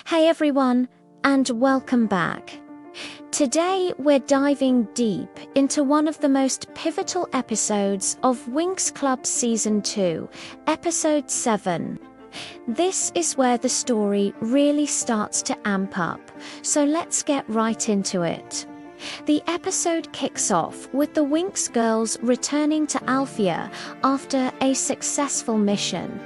Hey everyone, and welcome back. Today we're diving deep into one of the most pivotal episodes of Winx Club Season 2, Episode 7. This is where the story really starts to amp up, so let's get right into it. The episode kicks off with the Winx girls returning to Alfea after a successful mission.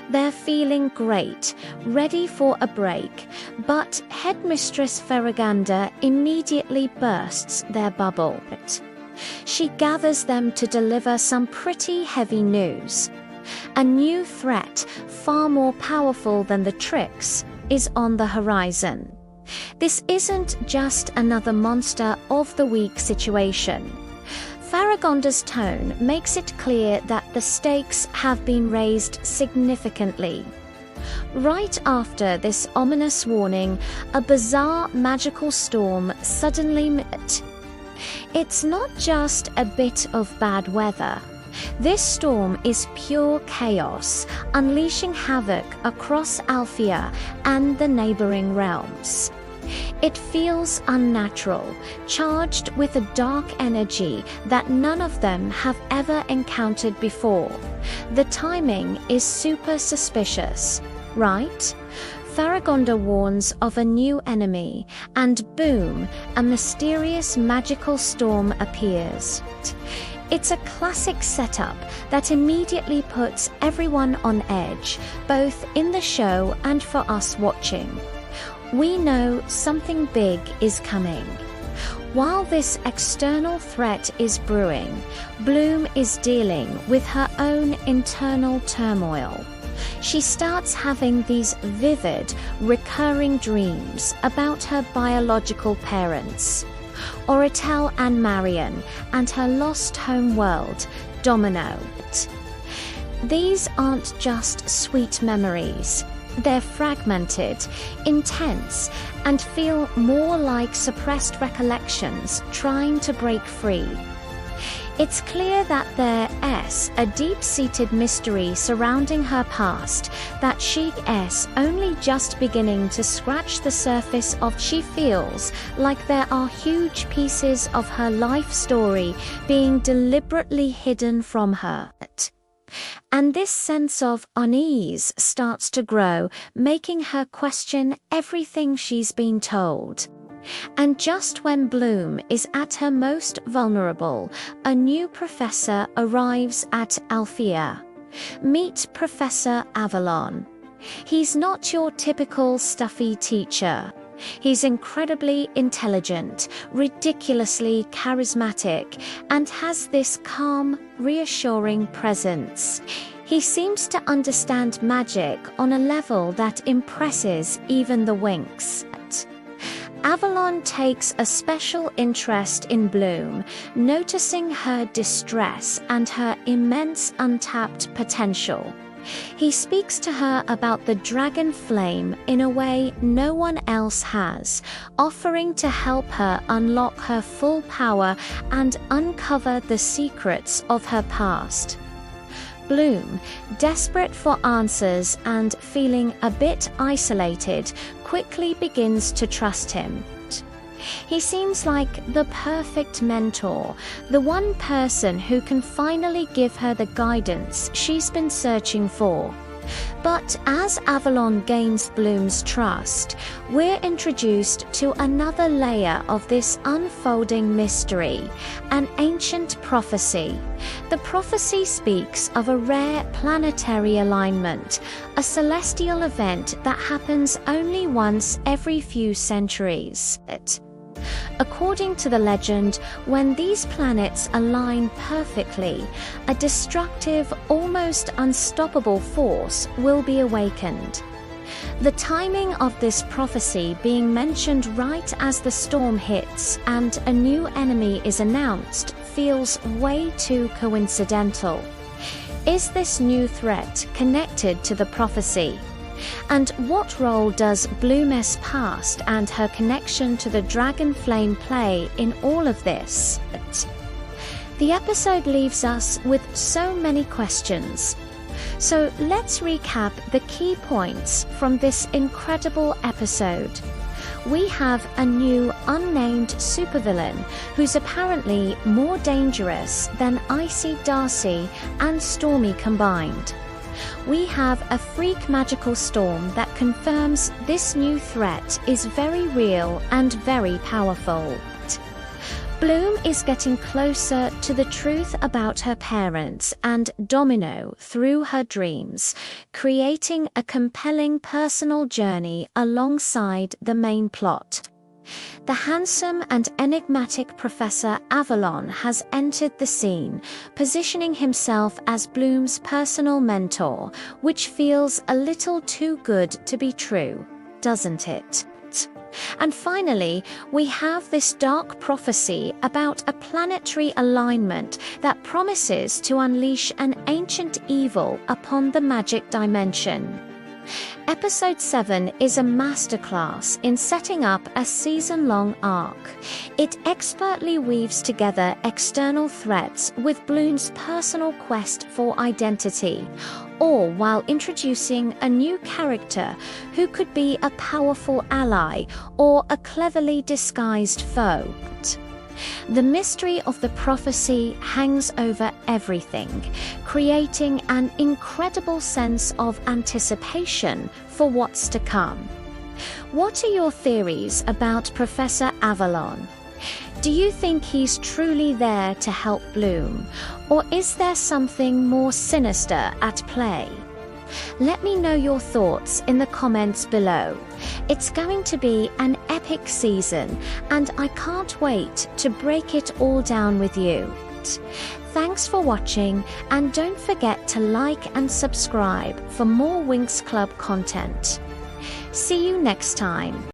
They're feeling great, ready for a break, but Headmistress Ferraganda immediately bursts their bubble. She gathers them to deliver some pretty heavy news. A new threat, far more powerful than the tricks, is on the horizon. This isn't just another monster of the week situation. Ferraganda's tone makes it clear that the stakes have been raised significantly. Right after this ominous warning, a bizarre magical storm suddenly met. It's not just a bit of bad weather. This storm is pure chaos, unleashing havoc across Alfea and the neighboring realms. It feels unnatural, charged with a dark energy that none of them have ever encountered before. The timing is super suspicious, right? Ferraganda warns of a new enemy, and boom, a mysterious magical storm appears. It's a classic setup that immediately puts everyone on edge, both in the show and for us watching. We know something big is coming. While this external threat is brewing, Bloom is dealing with her own internal turmoil. She starts having these vivid, recurring dreams about her biological parents, Oratel and Marion, and her lost home world, Domino. These aren't just sweet memories. They're fragmented, intense, and feel more like suppressed recollections trying to break free. It's clear that there's a deep-seated mystery surrounding her past that she's only just beginning to scratch the surface of. She feels like there are huge pieces of her life story being deliberately hidden from her. And this sense of unease starts to grow, making her question everything she's been told. And just when Bloom is at her most vulnerable, a new professor arrives at Alfea. Meet Professor Avalon. He's not your typical stuffy teacher. He's incredibly intelligent, ridiculously charismatic, and has this calm, reassuring presence. He seems to understand magic on a level that impresses even the Winx. Avalon takes a special interest in Bloom, noticing her distress and her immense untapped potential. He speaks to her about the dragon flame in a way no one else has, offering to help her unlock her full power and uncover the secrets of her past. Bloom, desperate for answers and feeling a bit isolated, quickly begins to trust him. He seems like the perfect mentor, the one person who can finally give her the guidance she's been searching for. But as Avalon gains Bloom's trust, we're introduced to another layer of this unfolding mystery, an ancient prophecy. The prophecy speaks of a rare planetary alignment, a celestial event that happens only once every few centuries. According to the legend, when these planets align perfectly, a destructive, almost unstoppable force will be awakened. The timing of this prophecy being mentioned right as the storm hits and a new enemy is announced feels way too coincidental. Is this new threat connected to the prophecy? And what role does Bloom's past and her connection to the dragon flame play in all of this? The episode leaves us with so many questions. So let's recap the key points from this incredible episode. We have a new unnamed supervillain who's apparently more dangerous than Icy Darcy and Stormy combined. We have a freak magical storm that confirms this new threat is very real and very powerful. Bloom is getting closer to the truth about her parents and Domino through her dreams, creating a compelling personal journey alongside the main plot. The handsome and enigmatic Professor Avalon has entered the scene, positioning himself as Bloom's personal mentor, which feels a little too good to be true, doesn't it? And finally, we have this dark prophecy about a planetary alignment that promises to unleash an ancient evil upon the magic dimension. Episode 7 is a masterclass in setting up a season-long arc. It expertly weaves together external threats with Bloom's personal quest for identity, all while introducing a new character who could be a powerful ally or a cleverly disguised foe. The mystery of the prophecy hangs over everything, creating an incredible sense of anticipation for what's to come. What are your theories about Professor Avalon? Do you think he's truly there to help Bloom, or is there something more sinister at play? Let me know your thoughts in the comments below. It's going to be an epic season, and I can't wait to break it all down with you. Thanks for watching, and don't forget to like and subscribe for more Winx Club content. See you next time.